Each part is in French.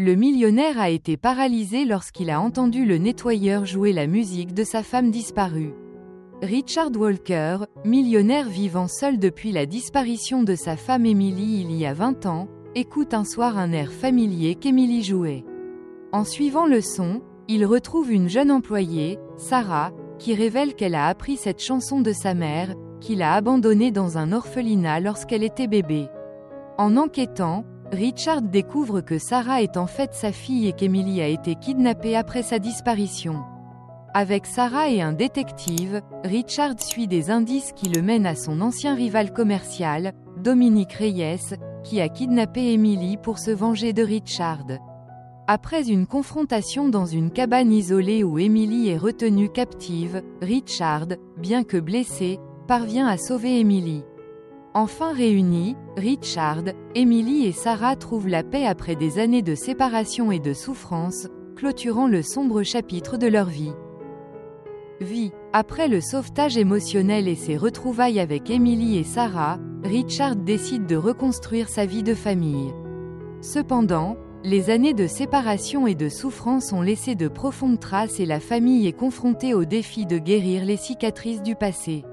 Le millionnaire a été paralysé lorsqu'il a entendu le nettoyeur jouer la musique de sa femme disparue. Richard Walker, millionnaire vivant seul depuis la disparition de sa femme Emily il y a 20 ans, écoute un soir un air familier qu'Emily jouait. En suivant le son, il retrouve une jeune employée, Sarah, qui révèle qu'elle a appris cette chanson de sa mère, qui l'a abandonnée dans un orphelinat lorsqu'elle était bébé. En enquêtant, Richard découvre que Sarah est en fait sa fille et qu'Emily a été kidnappée après sa disparition. Avec Sarah et un détective, Richard suit des indices qui le mènent à son ancien rival commercial, Dominique Reyes, qui a kidnappé Emily pour se venger de Richard. Après une confrontation dans une cabane isolée où Emily est retenue captive, Richard, bien que blessé, parvient à sauver Emily. Enfin réunis, Richard, Emily et Sarah trouvent la paix après des années de séparation et de souffrance, clôturant le sombre chapitre de leur vie. Après le sauvetage émotionnel et ses retrouvailles avec Emily et Sarah, Richard décide de reconstruire sa vie de famille. Cependant, les années de séparation et de souffrance ont laissé de profondes traces et la famille est confrontée au défi de guérir les cicatrices du passé.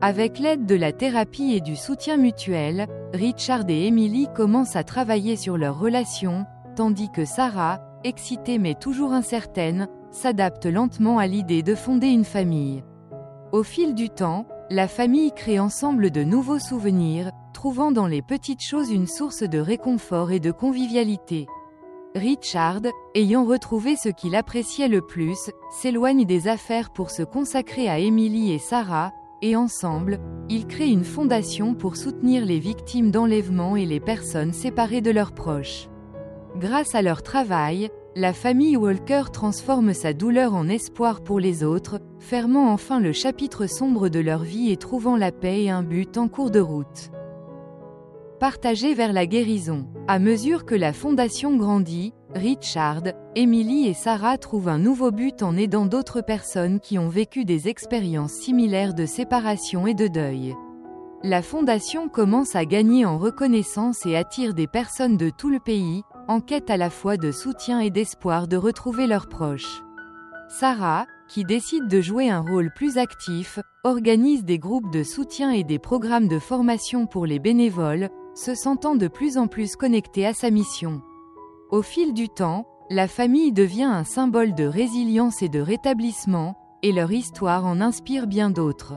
Avec l'aide de la thérapie et du soutien mutuel, Richard et Emily commencent à travailler sur leur relation, tandis que Sarah, excitée mais toujours incertaine, s'adapte lentement à l'idée de fonder une famille. Au fil du temps, la famille crée ensemble de nouveaux souvenirs, trouvant dans les petites choses une source de réconfort et de convivialité. Richard, ayant retrouvé ce qu'il appréciait le plus, s'éloigne des affaires pour se consacrer à Emily et Sarah, et ensemble, ils créent une fondation pour soutenir les victimes d'enlèvement et les personnes séparées de leurs proches. Grâce à leur travail, la famille Walker transforme sa douleur en espoir pour les autres, fermant enfin le chapitre sombre de leur vie et trouvant la paix et un but en cours de route. Partagé vers la guérison. À mesure que la fondation grandit, Richard, Emily et Sarah trouvent un nouveau but en aidant d'autres personnes qui ont vécu des expériences similaires de séparation et de deuil. La fondation commence à gagner en reconnaissance et attire des personnes de tout le pays, en quête à la fois de soutien et d'espoir de retrouver leurs proches. Sarah, qui décide de jouer un rôle plus actif, organise des groupes de soutien et des programmes de formation pour les bénévoles, se sentant de plus en plus connectée à sa mission. Au fil du temps, la famille devient un symbole de résilience et de rétablissement, et leur histoire en inspire bien d'autres.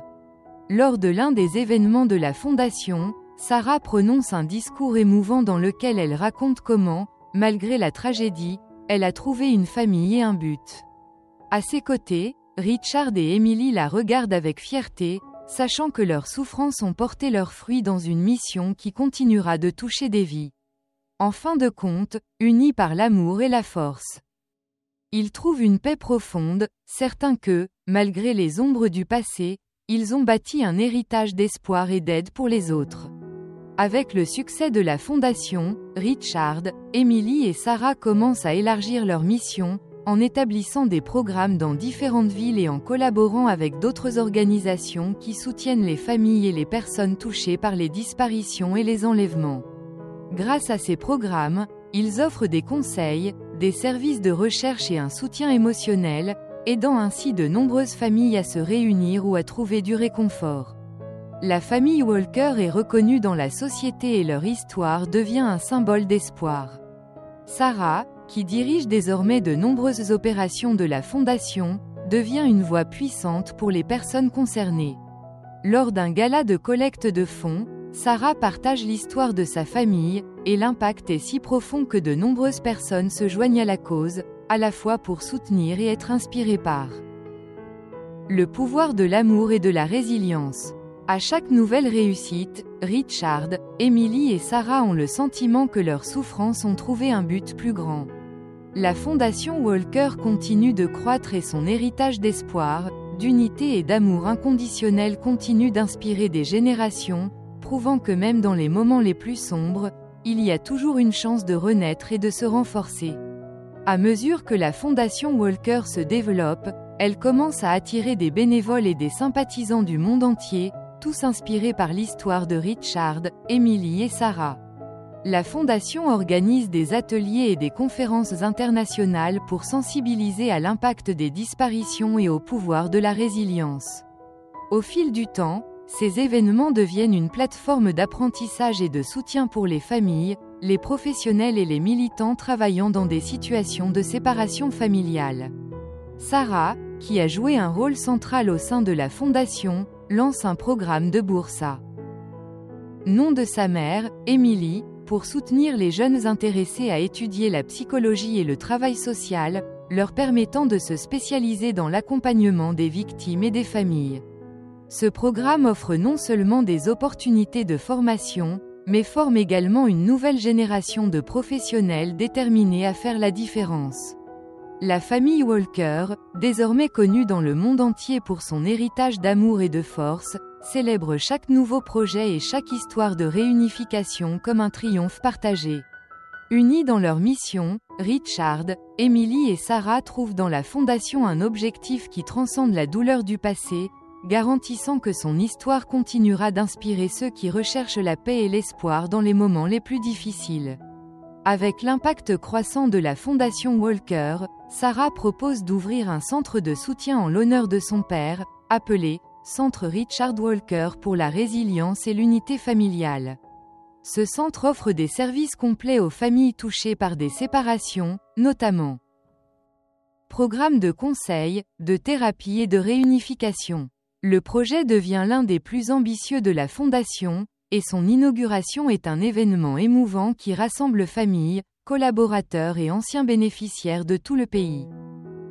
Lors de l'un des événements de la fondation, Sarah prononce un discours émouvant dans lequel elle raconte comment, malgré la tragédie, elle a trouvé une famille et un but. À ses côtés, Richard et Emily la regardent avec fierté, sachant que leurs souffrances ont porté leurs fruits dans une mission qui continuera de toucher des vies. En fin de compte, unis par l'amour et la force. Ils trouvent une paix profonde, certains que, malgré les ombres du passé, ils ont bâti un héritage d'espoir et d'aide pour les autres. Avec le succès de la fondation, Richard, Emily et Sarah commencent à élargir leur mission, en établissant des programmes dans différentes villes et en collaborant avec d'autres organisations qui soutiennent les familles et les personnes touchées par les disparitions et les enlèvements. Grâce à ces programmes, ils offrent des conseils, des services de recherche et un soutien émotionnel, aidant ainsi de nombreuses familles à se réunir ou à trouver du réconfort. La famille Walker est reconnue dans la société et leur histoire devient un symbole d'espoir. Sarah, qui dirige désormais de nombreuses opérations de la Fondation, devient une voix puissante pour les personnes concernées. Lors d'un gala de collecte de fonds, Sarah partage l'histoire de sa famille, et l'impact est si profond que de nombreuses personnes se joignent à la cause, à la fois pour soutenir et être inspirées par le pouvoir de l'amour et de la résilience. À chaque nouvelle réussite, Richard, Emily et Sarah ont le sentiment que leurs souffrances ont trouvé un but plus grand. La fondation Walker continue de croître et son héritage d'espoir, d'unité et d'amour inconditionnel continue d'inspirer des générations, prouvant que même dans les moments les plus sombres, il y a toujours une chance de renaître et de se renforcer. À mesure que la fondation Walker se développe, elle commence à attirer des bénévoles et des sympathisants du monde entier, tous inspirés par l'histoire de Richard, Emily et Sarah. la Fondation organise des ateliers et des conférences internationales pour sensibiliser à l'impact des disparitions et au pouvoir de la résilience. Au fil du temps, ces événements deviennent une plateforme d'apprentissage et de soutien pour les familles, les professionnels et les militants travaillant dans des situations de séparation familiale. Sarah, qui a joué un rôle central au sein de la Fondation, lance un programme de bourse à nom de sa mère, Émilie, pour soutenir les jeunes intéressés à étudier la psychologie et le travail social, leur permettant de se spécialiser dans l'accompagnement des victimes et des familles. Ce programme offre non seulement des opportunités de formation, mais forme également une nouvelle génération de professionnels déterminés à faire la différence. La famille Walker, désormais connue dans le monde entier pour son héritage d'amour et de force, célèbre chaque nouveau projet et chaque histoire de réunification comme un triomphe partagé. Unis dans leur mission, Richard, Emily et Sarah trouvent dans la Fondation un objectif qui transcende la douleur du passé, garantissant que son histoire continuera d'inspirer ceux qui recherchent la paix et l'espoir dans les moments les plus difficiles. Avec l'impact croissant de la Fondation Walker, Sarah propose d'ouvrir un centre de soutien en l'honneur de son père, appelé Centre Richard Walker pour la résilience et l'unité familiale. Ce centre offre des services complets aux familles touchées par des séparations, notamment programmes de conseil, de thérapie et de réunification. Le projet devient l'un des plus ambitieux de la Fondation, et son inauguration est un événement émouvant qui rassemble familles, collaborateurs et anciens bénéficiaires de tout le pays.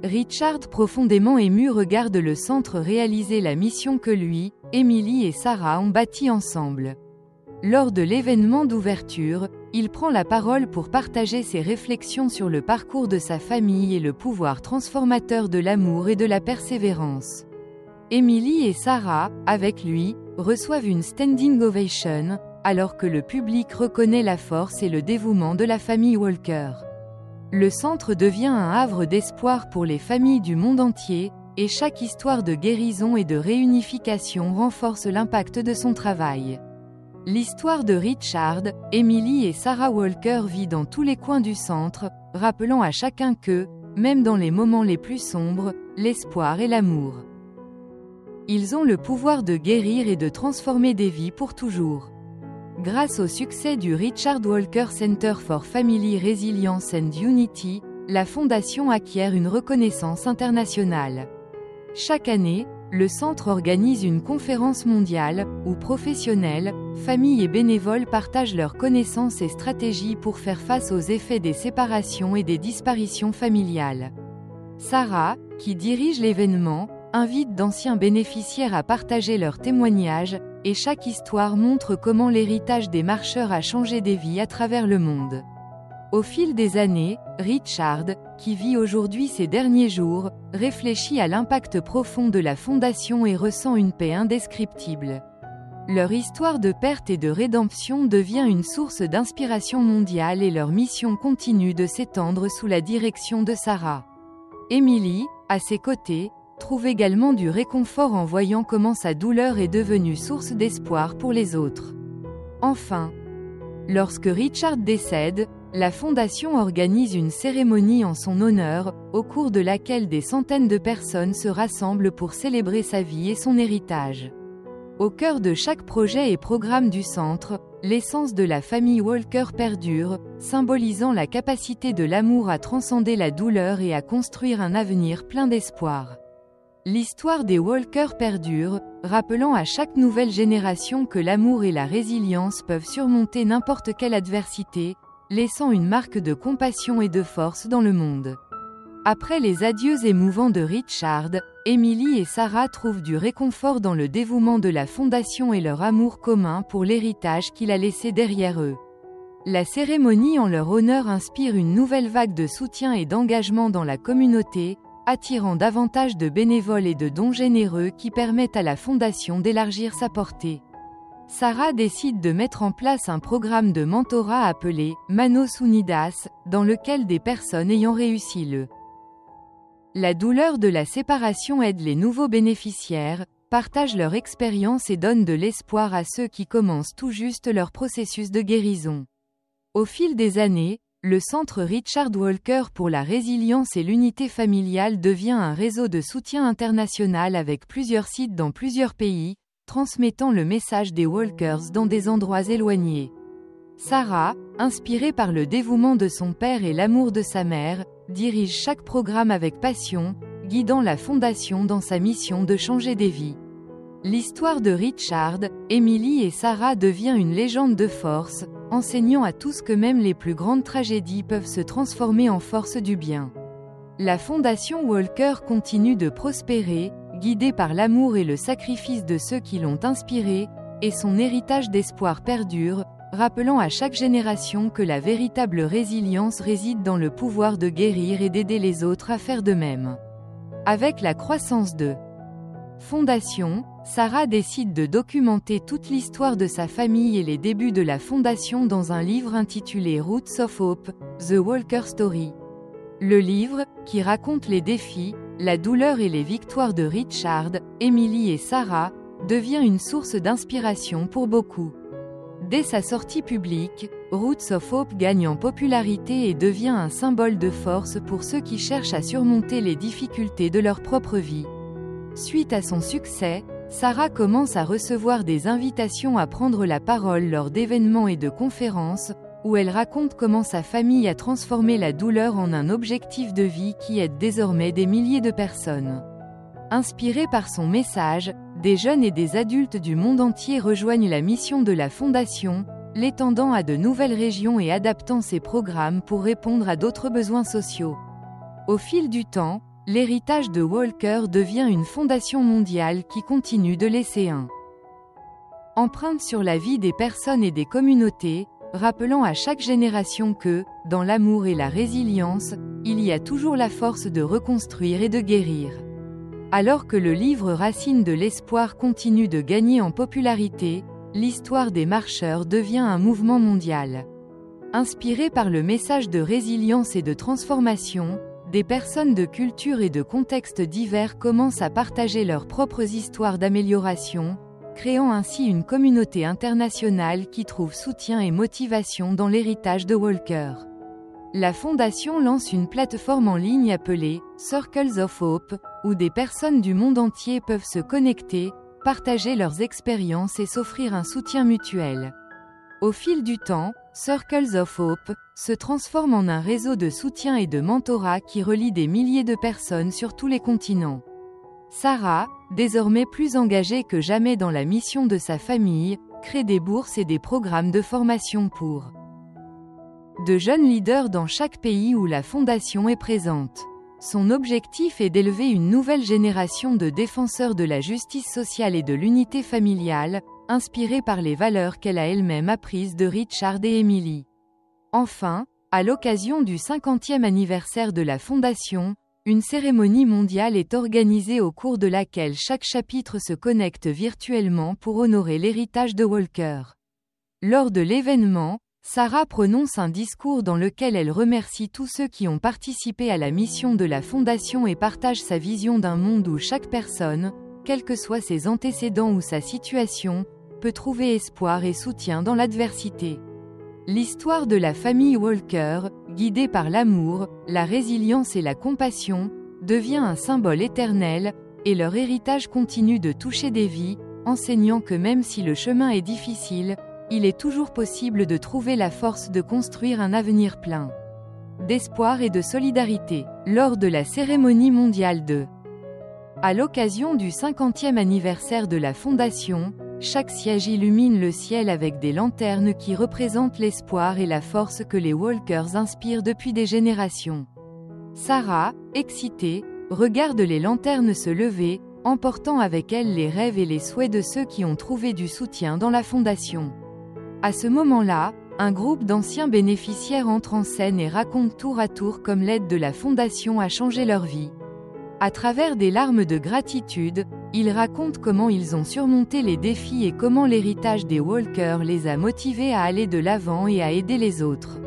Richard, profondément ému, regarde le centre réaliser la mission que lui, Emily et Sarah ont bâtie ensemble. Lors de l'événement d'ouverture, il prend la parole pour partager ses réflexions sur le parcours de sa famille et le pouvoir transformateur de l'amour et de la persévérance. Emily et Sarah, avec lui, reçoivent une standing ovation, alors que le public reconnaît la force et le dévouement de la famille Walker. Le centre devient un havre d'espoir pour les familles du monde entier, et chaque histoire de guérison et de réunification renforce l'impact de son travail. L'histoire de Richard, Emily et Sarah Walker vit dans tous les coins du centre, rappelant à chacun que, même dans les moments les plus sombres, l'espoir et l'amour. Ils ont le pouvoir de guérir et de transformer des vies pour toujours. Grâce au succès du Richard Walker Center for Family Resilience and Unity, la Fondation acquiert une reconnaissance internationale. Chaque année, le centre organise une conférence mondiale, où professionnels, familles et bénévoles partagent leurs connaissances et stratégies pour faire face aux effets des séparations et des disparitions familiales. Sarah, qui dirige l'événement, invite d'anciens bénéficiaires à partager leurs témoignages, et chaque histoire montre comment l'héritage des marcheurs a changé des vies à travers le monde. Au fil des années, Richard, qui vit aujourd'hui ses derniers jours, réfléchit à l'impact profond de la Fondation et ressent une paix indescriptible. Leur histoire de perte et de rédemption devient une source d'inspiration mondiale et leur mission continue de s'étendre sous la direction de Sarah. Emily, à ses côtés, trouve également du réconfort en voyant comment sa douleur est devenue source d'espoir pour les autres. Enfin, lorsque Richard décède, la Fondation organise une cérémonie en son honneur, au cours de laquelle des centaines de personnes se rassemblent pour célébrer sa vie et son héritage. Au cœur de chaque projet et programme du centre, l'essence de la famille Walker perdure, symbolisant la capacité de l'amour à transcender la douleur et à construire un avenir plein d'espoir. L'histoire des Walker perdure, rappelant à chaque nouvelle génération que l'amour et la résilience peuvent surmonter n'importe quelle adversité, laissant une marque de compassion et de force dans le monde. Après les adieux émouvants de Richard, Emily et Sarah trouvent du réconfort dans le dévouement de la Fondation et leur amour commun pour l'héritage qu'il a laissé derrière eux. La cérémonie en leur honneur inspire une nouvelle vague de soutien et d'engagement dans la communauté, attirant davantage de bénévoles et de dons généreux qui permettent à la Fondation d'élargir sa portée. Sarah décide de mettre en place un programme de mentorat appelé « Manos Unidas », dans lequel des personnes ayant réussi la douleur de la séparation aident les nouveaux bénéficiaires, partagent leur expérience et donnent de l'espoir à ceux qui commencent tout juste leur processus de guérison. Au fil des années, le Centre Richard Walker pour la résilience et l'unité familiale devient un réseau de soutien international avec plusieurs sites dans plusieurs pays, transmettant le message des Walkers dans des endroits éloignés. Sarah, inspirée par le dévouement de son père et l'amour de sa mère, dirige chaque programme avec passion, guidant la fondation dans sa mission de changer des vies. L'histoire de Richard, Emily et Sarah devient une légende de force, enseignant à tous que même les plus grandes tragédies peuvent se transformer en force du bien. La fondation Walker continue de prospérer, guidée par l'amour et le sacrifice de ceux qui l'ont inspirée, et son héritage d'espoir perdure, rappelant à chaque génération que la véritable résilience réside dans le pouvoir de guérir et d'aider les autres à faire de même. Avec la croissance de Fondation, Sarah décide de documenter toute l'histoire de sa famille et les débuts de la fondation dans un livre intitulé Roots of Hope, The Walker Story. Le livre, qui raconte les défis, la douleur et les victoires de Richard, Emily et Sarah, devient une source d'inspiration pour beaucoup. Dès sa sortie publique, Roots of Hope gagne en popularité et devient un symbole de force pour ceux qui cherchent à surmonter les difficultés de leur propre vie. Suite à son succès, Sarah commence à recevoir des invitations à prendre la parole lors d'événements et de conférences, où elle raconte comment sa famille a transformé la douleur en un objectif de vie qui aide désormais des milliers de personnes. Inspirés par son message, des jeunes et des adultes du monde entier rejoignent la mission de la Fondation, l'étendant à de nouvelles régions et adaptant ses programmes pour répondre à d'autres besoins sociaux. Au fil du temps, l'héritage de Walker devient une fondation mondiale qui continue de laisser un empreinte sur la vie des personnes et des communautés, rappelant à chaque génération que, dans l'amour et la résilience, il y a toujours la force de reconstruire et de guérir. Alors que le livre Racines de l'espoir continue de gagner en popularité, l'histoire des marcheurs devient un mouvement mondial. Inspiré par le message de résilience et de transformation, des personnes de cultures et de contextes divers commencent à partager leurs propres histoires d'amélioration, créant ainsi une communauté internationale qui trouve soutien et motivation dans l'héritage de Walker. La Fondation lance une plateforme en ligne appelée « Circles of Hope », où des personnes du monde entier peuvent se connecter, partager leurs expériences et s'offrir un soutien mutuel. Au fil du temps, Circles of Hope se transforme en un réseau de soutien et de mentorat qui relie des milliers de personnes sur tous les continents. Sarah, désormais plus engagée que jamais dans la mission de sa famille, crée des bourses et des programmes de formation pour de jeunes leaders dans chaque pays où la Fondation est présente. Son objectif est d'élever une nouvelle génération de défenseurs de la justice sociale et de l'unité familiale, inspirés par les valeurs qu'elle a elle-même apprises de Richard et Emily. Enfin, à l'occasion du 50e anniversaire de la Fondation, une cérémonie mondiale est organisée au cours de laquelle chaque chapitre se connecte virtuellement pour honorer l'héritage de Walker. Lors de l'événement, Sarah prononce un discours dans lequel elle remercie tous ceux qui ont participé à la mission de la Fondation et partage sa vision d'un monde où chaque personne, quels que soient ses antécédents ou sa situation, peut trouver espoir et soutien dans l'adversité. L'histoire de la famille Walker, guidée par l'amour, la résilience et la compassion, devient un symbole éternel, et leur héritage continue de toucher des vies, enseignant que même si le chemin est difficile, il est toujours possible de trouver la force de construire un avenir plein d'espoir et de solidarité. Lors de la cérémonie mondiale à l'occasion du 50e anniversaire de la Fondation, chaque siège illumine le ciel avec des lanternes qui représentent l'espoir et la force que les Walkers inspirent depuis des générations. Sarah, excitée, regarde les lanternes se lever, emportant avec elles les rêves et les souhaits de ceux qui ont trouvé du soutien dans la Fondation. À ce moment-là, un groupe d'anciens bénéficiaires entre en scène et raconte tour à tour comme l'aide de la Fondation a changé leur vie. À travers des larmes de gratitude, ils racontent comment ils ont surmonté les défis et comment l'héritage des Walker les a motivés à aller de l'avant et à aider les autres.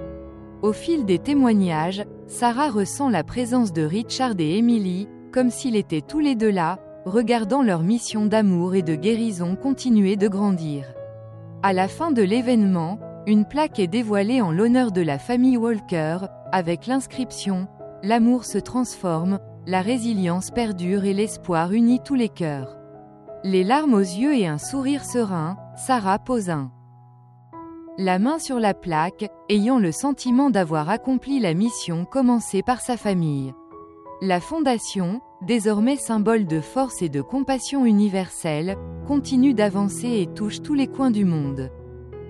Au fil des témoignages, Sarah ressent la présence de Richard et Emily, comme s'ils étaient tous les deux là, regardant leur mission d'amour et de guérison continuer de grandir. À la fin de l'événement, Une plaque est dévoilée en l'honneur de la famille Walker, avec l'inscription « L'amour se transforme, la résilience perdure et l'espoir unit tous les cœurs ». Les larmes aux yeux et un sourire serein, Sarah pose la main sur la plaque, ayant le sentiment d'avoir accompli la mission commencée par sa famille. La fondation, désormais symbole de force et de compassion universelle, continue d'avancer et touche tous les coins du monde.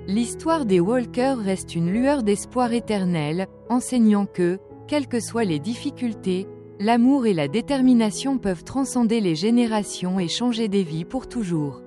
L'histoire des Walker reste une lueur d'espoir éternel, enseignant que, quelles que soient les difficultés, l'amour et la détermination peuvent transcender les générations et changer des vies pour toujours.